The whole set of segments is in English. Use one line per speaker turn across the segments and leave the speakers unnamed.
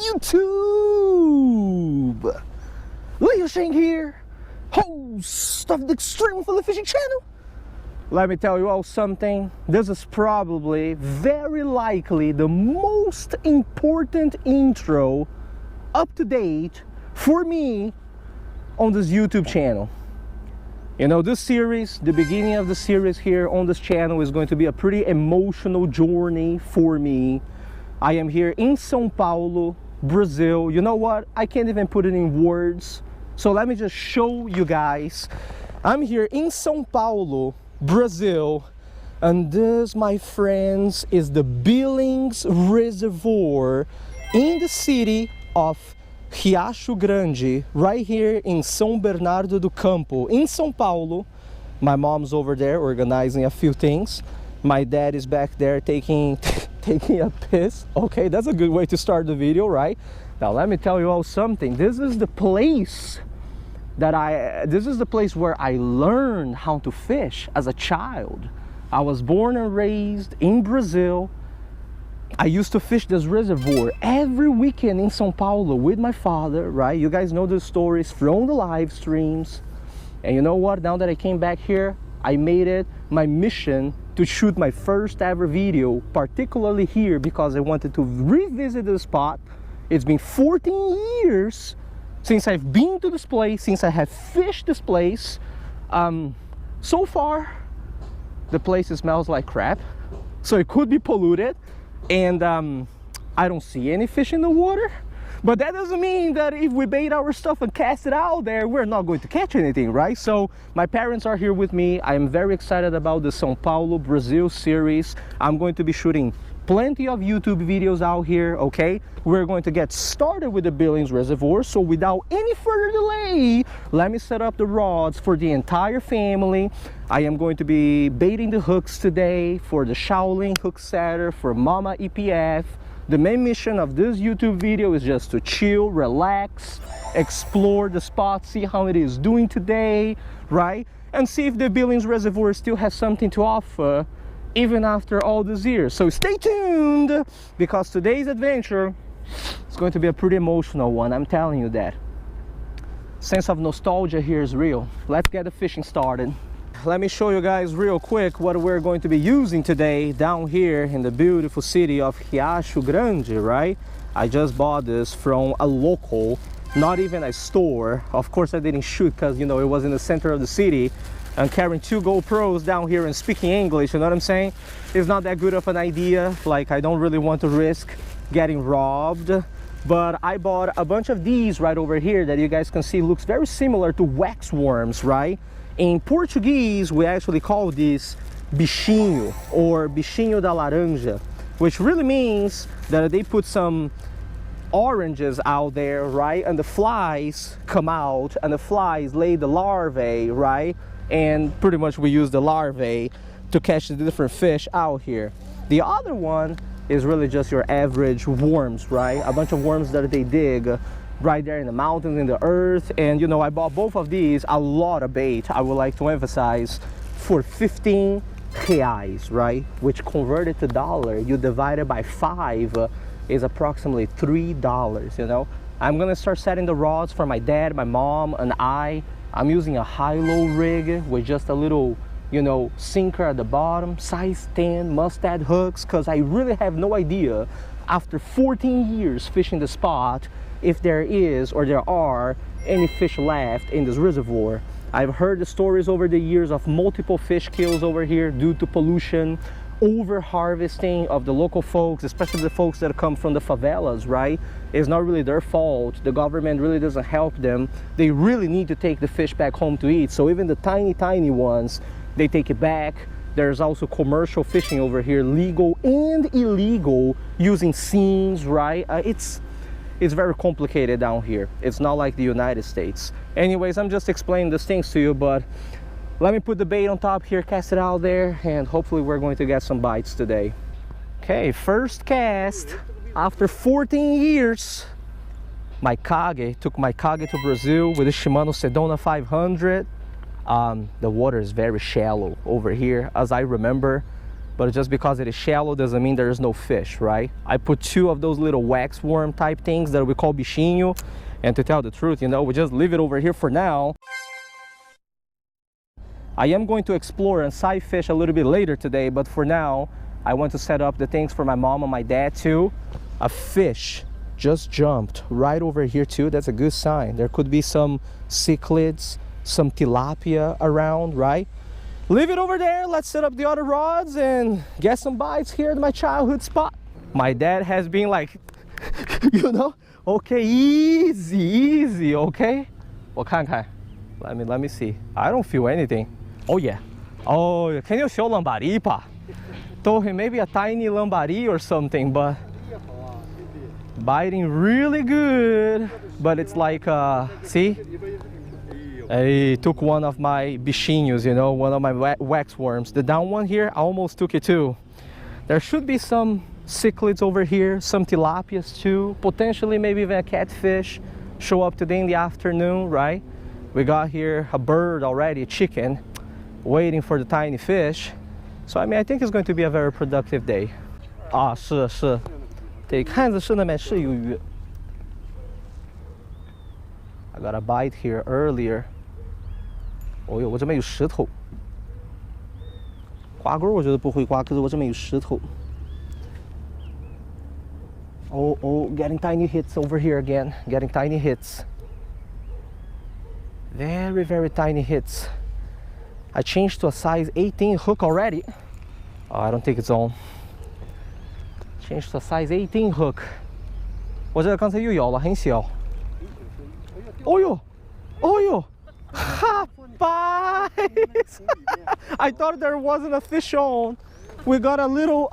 YouTube! Leo Sheng here, host of the Extreme Fully Fishing channel. Let me tell you all something. This is probably, very likely, the most important intro up to date for me on this YouTube channel. You know, this series, the beginning of the series here on this channel is going to be a pretty emotional journey for me. I am here in São Paulo, Brazil. You know what? I can't even put it in words. So let me just show you guys. I'm here in São Paulo, Brazil. And this, my friends, is the Billings Reservoir in the city of Riacho Grande, right here in São Bernardo do Campo, in São Paulo. My mom's over there organizing a few things. My dad is back there taking a piss. Okay, that's a good way to start the video, right? Now let me tell you all something. This is the place where I learned how to fish as a child. I was born and raised in Brazil. I used to fish this reservoir every weekend in São Paulo with my father, right? You guys know the stories from the live streams. And you know what? Now that I came back here, I made it my mission to shoot my first ever video, particularly here, because I wanted to revisit the spot. It's been 14 years since I've been to this place, since I have fished this place. So far, the place smells like crap, so it could be polluted. And I don't see any fish in the water, but that doesn't mean that if we bait our stuff and cast it out there, we're not going to catch anything, right? So my parents are here with me. I am very excited about the São Paulo, Brazil series. I'm going to be shooting plenty of YouTube videos out here, okay? We're going to get started with the Billings Reservoir. So without any further delay, let me set up the rods for the entire family. I am going to be baiting the hooks today for the Shaolin hook setter for Mama EPF. The main mission of this YouTube video is just to chill, relax, explore the spot, see how it is doing today, right? And see if the Billings Reservoir still has something to offer even after all these years. So stay tuned, because today's adventure is going to be a pretty emotional one, I'm telling you that. Sense of nostalgia here is real. Let's get the fishing started. Let me show you guys real quick what we're going to be using today down here in the beautiful city of Riacho Grande, right? I just bought this from a local, not even a store. Of course I didn't shoot because, you know, it was in the center of the city. And carrying 2 GoPros down here and speaking English, you know what I'm saying? It's not that good of an idea. Like, I don't really want to risk getting robbed. But I bought a bunch of these right over here that you guys can see looks very similar to wax worms, right? In Portuguese, we actually call this bichinho or bichinho da laranja, which really means that they put some oranges out there, right? And the flies come out and the flies lay the larvae, right? And pretty much we use the larvae to catch the different fish out here. The other one is really just your average worms, right? A bunch of worms that they dig right there in the mountains, in the earth. And you know, I bought both of these, a lot of bait, I would like to emphasize, for 15 reais, right? Which converted to dollar, you divide it by 5 is approximately $3, you know? I'm gonna start setting the rods for my dad, my mom, and I'm using a high-low rig with just a little, you know, sinker at the bottom, size 10 mustad hooks, because I really have no idea, after 14 years fishing the spot, if there is or there are any fish left in this reservoir. I've heard the stories over the years of multiple fish kills over here due to pollution, over harvesting of the local folks, especially the folks that come from the favelas, right? It's not really their fault. The government really doesn't help them. They really need to take the fish back home to eat. So even the tiny ones, they take it back. There's also commercial fishing over here, legal and illegal, using seines, right? It's very complicated down here. It's not like the United States. Anyways, I'm just explaining these things to you, but let me put the bait on top here, cast it out there, and hopefully we're going to get some bites today. Okay, first cast after 14 years. Took my Kage to Brazil with a Shimano Sedona 500. The water is very shallow over here. As I remember, but just because it is shallow doesn't mean there is no fish, right? I put 2 of those little wax worm type things that we call bichinho, and to tell the truth, you know, we just leave it over here for now. I am going to explore and sight fish a little bit later today, but for now I want to set up the things for my mom and my dad too. A fish just jumped right over here too. That's a good sign. There could be some cichlids, some tilapia around, right? Leave it over there. Let's set up the other rods and get some bites here at my childhood spot. My dad has been like, you know, okay, easy, okay? 我看看. Let me see. I don't feel anything. Oh yeah. Oh, can you show lambari pa? Told him maybe a tiny lambari or something, but biting really good. But it's like, see? I took one of my bichinhos, you know, one of my wax worms. The down one here, I almost took it too. There should be some cichlids over here, some tilapias too, potentially maybe even a catfish show up today in the afternoon, right? We got here a bird already, a chicken, waiting for the tiny fish. So I mean, I think it's going to be a very productive day. 啊，是，得看着是那边是有鱼。I got a bite here earlier. 哦哟，我这边有石头。挂钩我觉得不会挂，可是我这边有石头。Oh, getting tiny hits over here again. Getting tiny hits. Very tiny hits. I changed to a size 18 hook already. Oh, I don't think it's on. Changed to a size 18 hook. 我这刚才又咬了，很小。哦哟，哦哟，rapaz! I thought there wasn't a fish on. We got a little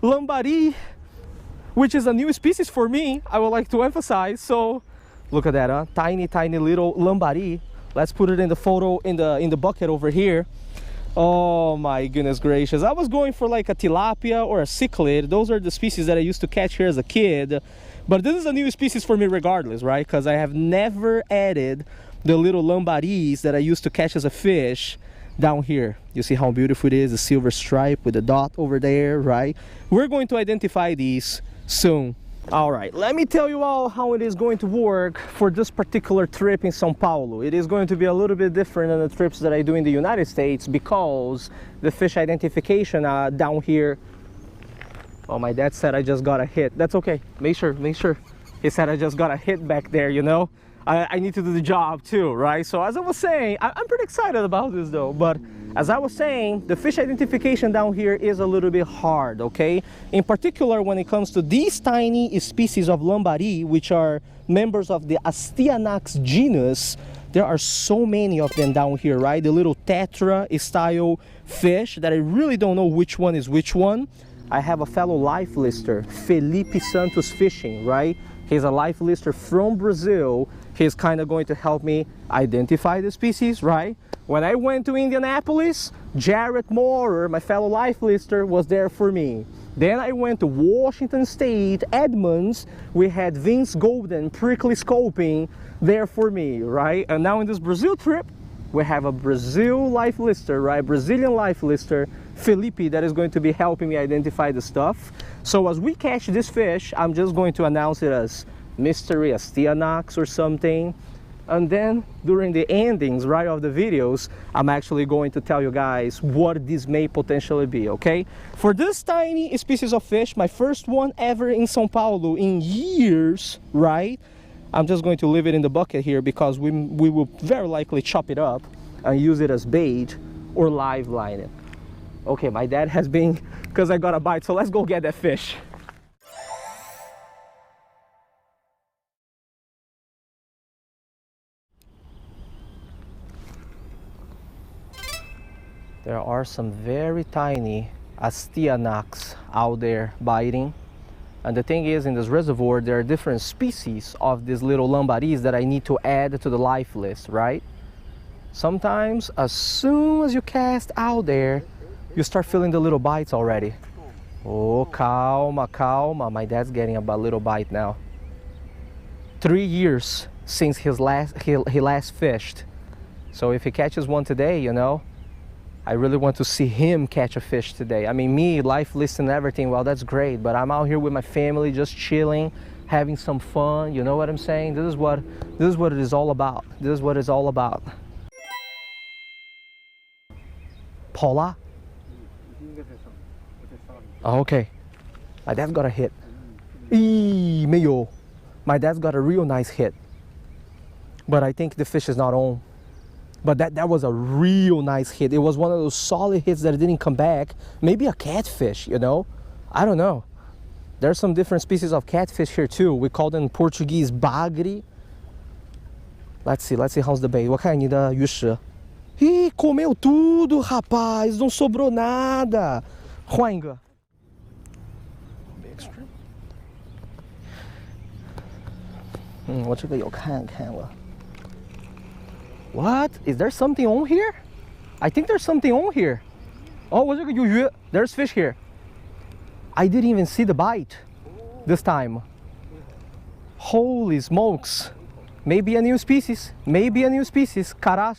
lambari, which is a new species for me. I would like to emphasize. So, look at that, huh? Tiny little lambari. Let's put it in the photo in the bucket over here. Oh my goodness gracious. I was going for like a tilapia or a cichlid. Those are the species that I used to catch here as a kid. But this is a new species for me regardless, right? Because I have never added the little lambaris that I used to catch as a fish down here. You see how beautiful it is, the silver stripe with the dot over there, right? We're going to identify these soon. All right, let me tell you all how it is going to work for this particular trip in São Paulo. It is going to be a little bit different than the trips that I do in the United States because the fish identification down here. Oh, my dad said I just got a hit. That's okay. Make sure. He said I just got a hit back there, you know. I need to do the job too, right? So as I was saying, I'm pretty excited about this though. But as I was saying, the fish identification down here is a little bit hard, okay? In particular, when it comes to these tiny species of lambari, which are members of the Astyanax genus, there are so many of them down here, right? The little tetra style fish that I really don't know which one is which one. I have a fellow life lister, Felipe Santos Fishing, right? He's a life lister from Brazil. He's kind of going to help me identify the species, right? When I went to Indianapolis, Jarrett Moorer, my fellow life lister, was there for me. Then I went to Washington State, Edmonds. We had Vince Golden, Prickly Scoping, there for me, right? And now in this Brazil trip, we have a Brazil life lister, right? Brazilian life lister, Felipe, that is going to be helping me identify the stuff. So as we catch this fish, I'm just going to announce it as Mystery Astyanax or something. And then during the endings, right, of the videos, I'm actually going to tell you guys what this may potentially be, okay? For this tiny species of fish, my first one ever in São Paulo in years, right? I'm just going to leave it in the bucket here because we will very likely chop it up and use it as bait or live line it. Okay, my dad has been, because I got a bite, so let's go get that fish. There are some very tiny Astyanax out there biting. And the thing is, in this reservoir, there are different species of these little lambaris that I need to add to the life list, right? Sometimes, as soon as you cast out there, you start feeling the little bites already. Oh, calma, calma. My dad's getting a little bite now. 3 years since he last fished. So if he catches one today, you know, I really want to see him catch a fish today. I mean, me, life list and everything, well, that's great, but I'm out here with my family, just chilling, having some fun, you know what I'm saying? This is what it is all about. This is what it's all about. Paula? Oh, okay. My dad's got a hit. Mayo. My dad's got a real nice hit. But I think the fish is not on. But that was a real nice hit. It was one of those solid hits that didn't come back. Maybe a catfish, you know? I don't know. There's some different species of catfish here too. We call them in Portuguese bagre. Let's see how's the bait. 我看你的鱼食。Ih, comeu tudo, rapaz. Não sobrou nada. 换一个。我这个有看了。What? Is there something on here? I think there's something on here. Oh, 我这个有鱼。There's fish here. I didn't even see the bite this time. Holy smokes. Maybe a new species. Maybe a new species. Cará,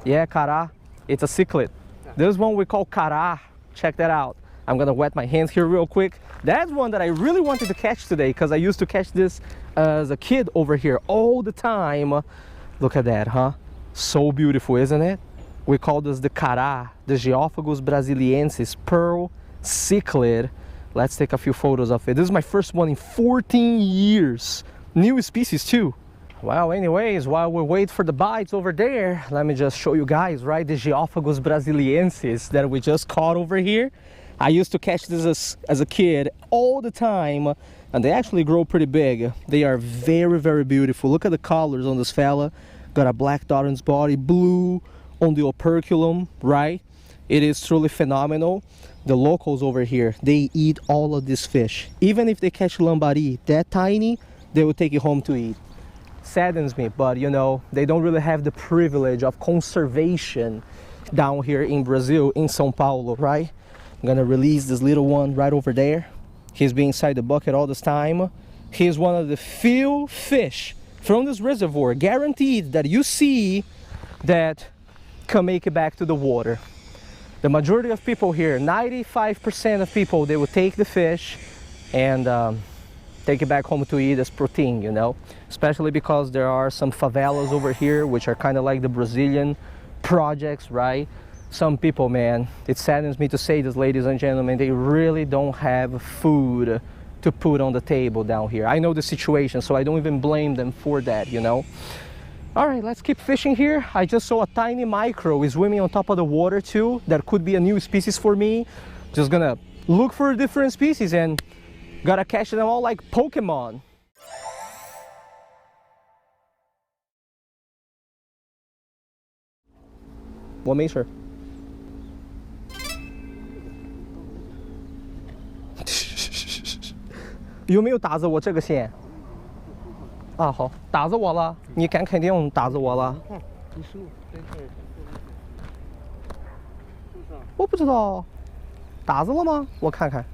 yeah, cará. It's a cichlid. This one we call cará. Check that out. I'm gonna wet my hands here real quick. That's one that I really wanted to catch today because I used to catch this as a kid over here all the time. Look at that, huh? So beautiful, isn't it? We call this the cará, the Geophagus brasiliensis, Pearl Cichlid. Let's take a few photos of it. This is my first one in 14 years. New species too. Well, anyways, while we wait for the bites over there, let me just show you guys, right? The Geophagus brasiliensis that we just caught over here. I used to catch this as a kid all the time, and they actually grow pretty big. They are very, very beautiful. Look at the colors on this fella. Got a black dot on his body, blue on the operculum, right? It is truly phenomenal. The locals over here, they eat all of this fish. Even if they catch lambari that tiny, they will take it home to eat. Saddens me, but you know, they don't really have the privilege of conservation down here in Brazil, in São Paulo, right? I'm gonna release this little one right over there. He's been inside the bucket all this time. He's one of the few fish from this reservoir, guaranteed, that you see that can make it back to the water. The majority of people here, 95% of people, they will take the fish and take it back home to eat as protein, you know, especially because there are some favelas over here, which are kind of like the Brazilian projects, right? Some people, man, it saddens me to say this, ladies and gentlemen, they really don't have food to put on the table down here. I know the situation, so I don't even blame them for that, you know. All right, let's keep fishing here. I just saw a tiny micro swimming on top of the water too. That could be a new species for me. Just gonna look for different species and gotta catch them all like Pokemon. What makes her? 有没有打着我这个线？啊，好，打着我了，你敢肯定打着我了？我不知道，打着了吗？我看看。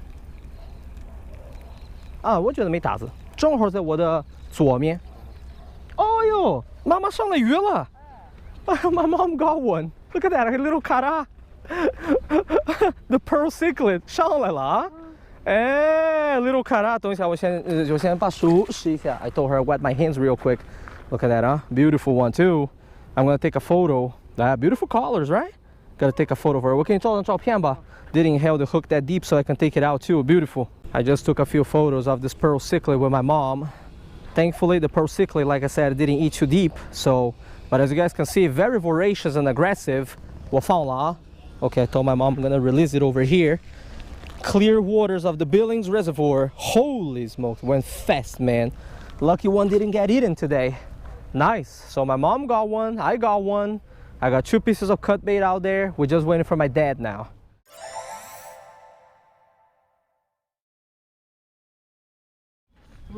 啊，我觉得没打着，正好在我的左面。哦呦，妈妈上了鱼了！My mom got one. Look at that, a little cará. The Pearl Cichlid 上来了啊！哎 ，little cará，等一下，我先把手试一下。I told her wet my hands real quick. Look at that, huh? Beautiful one too. I'm gonna take a photo. Beautiful colors, right? Gotta take a photo of her. 我给你照张照片吧。Didn't inhale the hook that deep so I can take it out too. Beautiful. I just took a few photos of this Pearl Cichlid with my mom. Thankfully, the Pearl Cichlid, like I said, didn't eat too deep. So, but as you guys can see, very voracious and aggressive. 我放了啊。Okay, I told my mom I'm gonna release it over here. Clear waters of the Billings Reservoir. Holy smokes, went fast, man. Lucky one didn't get eaten today. Nice. So my mom got one, I got one. I got 2 pieces of cut bait out there. We're just waiting for my dad now.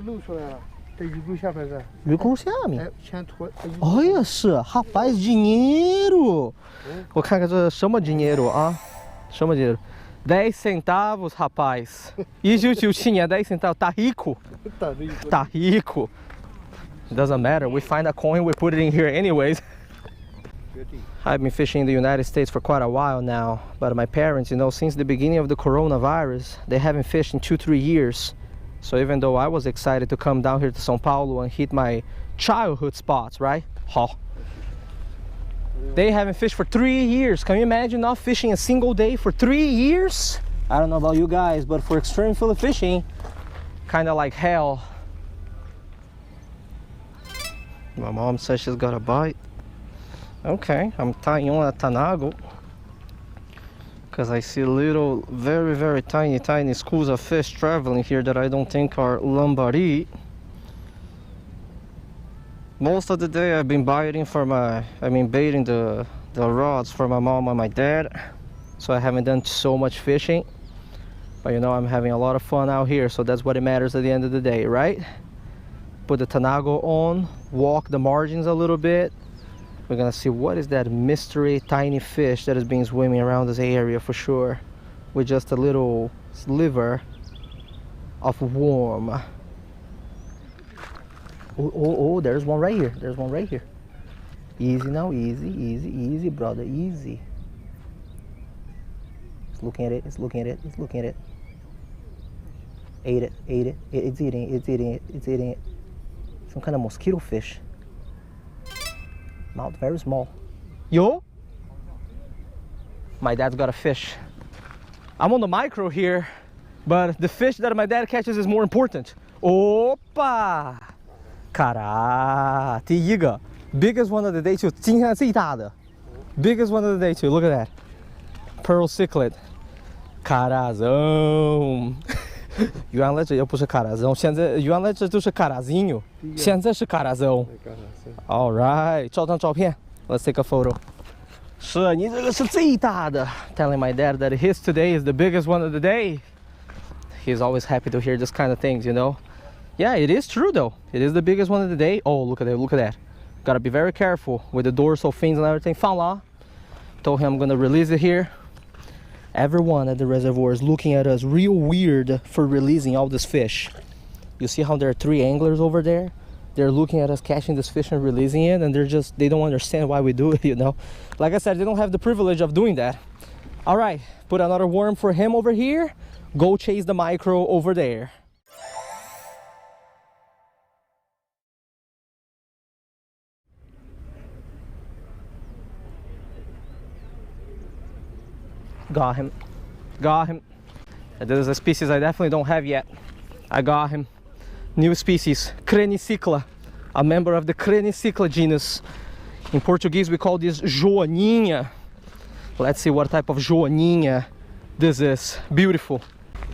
露出来了，在鱼钩下边这。
鱼钩下面。
哎，前拖。
Olha só, rapaz, dinheiro! Vou看看这什么 dinheiro 啊？什么 dinheiro? 10 centavos, rapaz. E tio tinha 10 centavos. Tá rico? Tá rico. Doesn't matter. We find a coin, we put it in here anyways. I've been fishing in the United States for quite a while now, but my parents, you know, since the beginning of the coronavirus, they haven't fished in 2-3 years. So even though I was excited to come down here to São Paulo and hit my childhood spots, right? They haven't fished for 3 years. Can you imagine not fishing a single day for 3 years? I don't know about you guys, but for extreme fillet fishing, kind of like hell. My mom says she's got a bite. Okay, I'm tying on a tanago because I see little, very tiny schools of fish traveling here that I don't think are lambari. Most of the day I've been baiting the rods for my mom and my dad, so I haven't done so much fishing. But you know, I'm having a lot of fun out here, so that's what it matters at the end of the day, right? Put the tanago on, walk the margins a little bit. We're gonna see what is that mystery tiny fish that has been swimming around this area for sure, with just a little sliver of worm. Oh, there's one right here. There's one right here. Easy now, easy, brother, easy. It's looking at it, it's looking at it, it's looking at it. Ate it, it's eating it. Some kind of mosquito fish. Mouth very small. Yo? My dad's got a fish. I'm on the micro here, but the fish that my dad catches is more important. Opa! Cara, tiga. Biggest one of the day too. 今天最大的. Biggest one of the day too. Look at that. Pearl Cichlid. Carazão. 原来这也不是carazão，现在原来这就是carazinho，现在是carazão。All right， 照张照片 ，Let's take a photo。是你这个是最大的。Telling my dad that his today is the biggest one of the day. He's always happy to hear this kind of things, you know. Yeah, it is true though. It is the biggest one of the day. Oh, look at that! Look at that. Gotta be very careful with the dorsal fins and everything. 放了。Told him I'm gonna release it here. Everyone at the reservoir is looking at us real weird for releasing all this fish. You see how there are 3 anglers over there? They're looking at us catching this fish and releasing it, and they don't understand why we do it, you know. Like I said, they don't have the privilege of doing that. All right, put another worm for him over here. Go chase the micro over there. Got him. This is a species I definitely don't have yet. I got him. New species, Coincidentally, a member of the Coincidentally genus. In Portuguese we call this joaninha. Let's see what type of joaninha this is. Beautiful.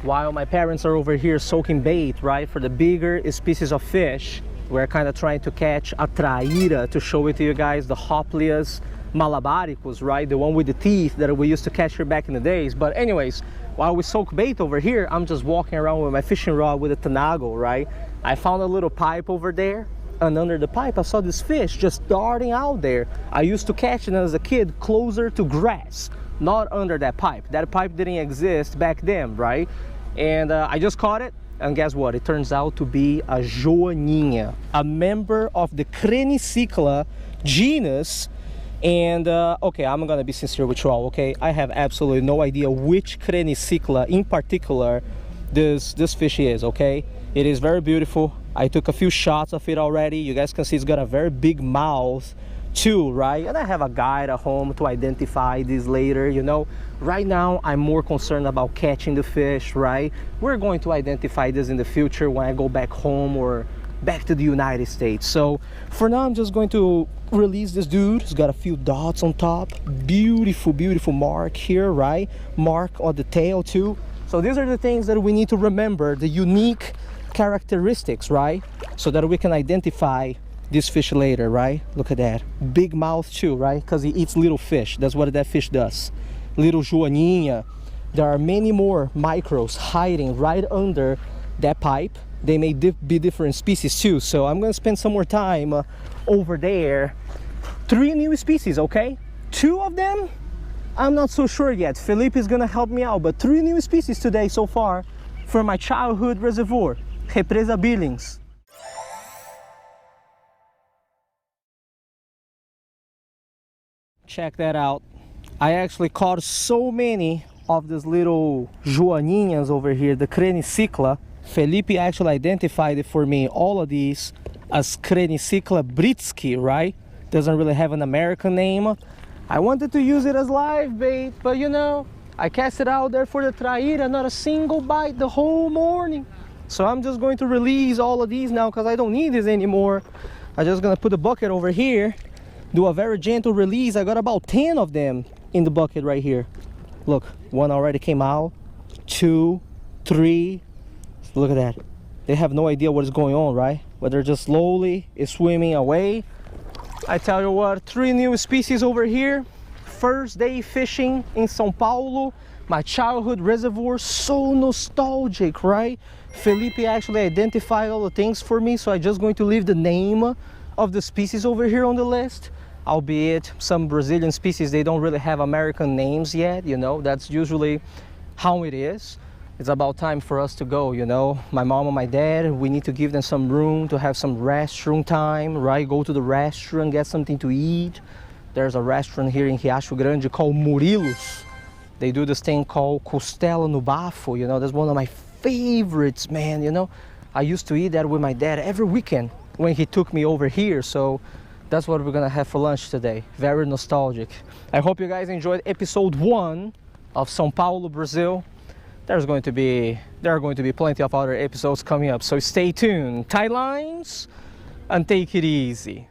While my parents are over here soaking bait, right, for the bigger species of fish, we're kind of trying to catch a traíra to show it to you guys, the Hoplias malabaricus, right, the one with the teeth that we used to catch here back in the days. But anyways, while we soak bait over here, I'm just walking around with my fishing rod with a tanago, right? I found a little pipe over there, and under the pipe I saw this fish just darting out there. I used to catch it as a kid closer to grass, not under that pipe. That pipe didn't exist back then, right? And I just caught it, and guess what? It turns out to be a joaninha, a member of the Coincidentally genus. And okay, I'm gonna be sincere with you all, okay? I have absolutely no idea which Coincidentally in particular this fish is, okay? It is very beautiful. I took a few shots of it already. You guys can see it's got a very big mouth too, right? And I have a guide at home to identify this later, you know. Right now I'm more concerned about catching the fish, right? We're going to identify this in the future when I go back home or back to the United States. So for now I'm just going to release this dude. He's got a few dots on top. Beautiful mark here, right? Mark on the tail too. So these are the things that we need to remember, the unique characteristics, right? So that we can identify this fish later, right? Look at that, big mouth too, right? Because he eats little fish. That's what that fish does. Little joaninha. There are many more micros hiding right under that pipe. They may be different species too, so I'm gonna spend some more time over there. 3 new species, okay? 2 of them I'm not so sure yet. Felipe is gonna help me out, but 3 new species today so far for my childhood reservoir, Represa Billings. Check that out. I actually caught so many of these little joaninhas over here, the Coincidentally. Felipe actually identified it for me, all of these, as Coincidentally britski, right? Doesn't really have an American name. I wanted to use it as live bait, but you know, I cast it out there for the traíra, not a single bite the whole morning. So I'm just going to release all of these now because I don't need this anymore. I'm just gonna put the bucket over here, do a very gentle release. I got about 10 of them in the bucket right here. Look, one already came out, 2, 3. Look at that. They have no idea what is going on, right? But they're just slowly swimming away. I tell you what, 3 new species over here. First day fishing in São Paulo, my childhood reservoir. So nostalgic, right? Felipe actually identified all the things for me, so I'm just going to leave the name of the species over here on the list. Albeit some Brazilian species, they don't really have American names yet, you know, that's usually how it is. It's about time for us to go, you know. My mom and my dad, we need to give them some room to have some restroom time, right? Go to the restaurant, get something to eat. There's a restaurant here in Riacho Grande called Murilos. They do this thing called costela no bafo, you know. That's one of my favorites, man, you know. I used to eat that with my dad every weekend when he took me over here, so that's what we're gonna have for lunch today. Very nostalgic. I hope you guys enjoyed episode 1 of São Paulo, Brazil. There are going to be plenty of other episodes coming up, so stay tuned. Tie lines and take it easy.